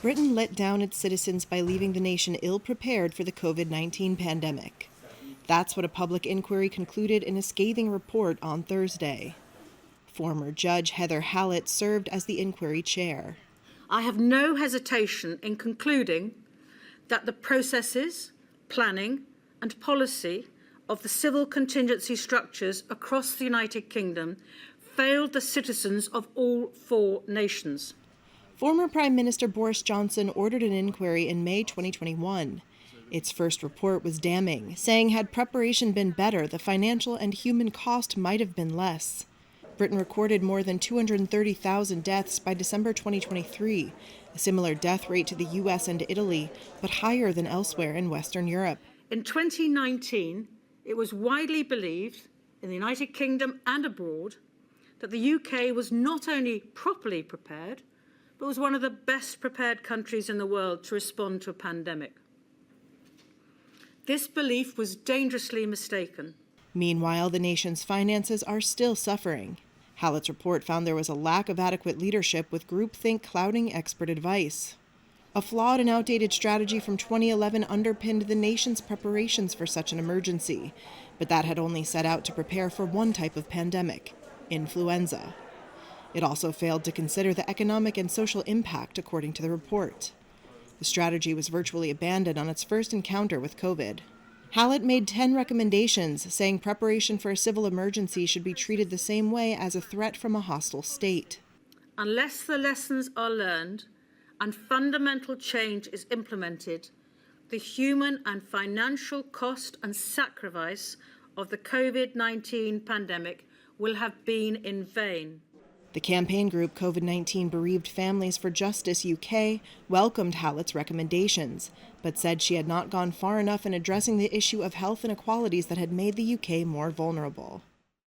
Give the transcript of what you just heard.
Britain let down its citizens by leaving the nation ill-prepared for the COVID-19 pandemic. That's what a public inquiry concluded in a scathing report on Thursday. Former Judge Heather Hallett served as the inquiry chair. I have no hesitation in concluding that the processes, planning and policy of the civil contingency structures across the United Kingdom failed the citizens of all four nations. Former Prime Minister Boris Johnson ordered an inquiry in May 2021. Its first report was damning, saying had preparation been better, the financial and human cost might have been less. Britain recorded more than 230,000 deaths by December 2023, a similar death rate to the US and Italy, but higher than elsewhere in Western Europe. In 2019, it was widely believed in the United Kingdom and abroad that the UK was not only properly prepared, but was one of the best prepared countries in the world to respond to a pandemic. This belief was dangerously mistaken. Meanwhile, the nation's finances are still suffering. Hallett's report found there was a lack of adequate leadership with groupthink clouding expert advice. A flawed and outdated strategy from 2011 underpinned the nation's preparations for such an emergency, but that had only set out to prepare for one type of pandemic, influenza. It also failed to consider the economic and social impact, according to the report. The strategy was virtually abandoned on its first encounter with COVID. Hallett made 10 recommendations, saying preparation for a civil emergency should be treated the same way as a threat from a hostile state. Unless the lessons are learned and fundamental change is implemented, the human and financial cost and sacrifice of the COVID-19 pandemic will have been in vain. The campaign group COVID-19 Bereaved Families for Justice UK welcomed Hallett's recommendations, but said she had not gone far enough in addressing the issue of health inequalities that had made the UK more vulnerable.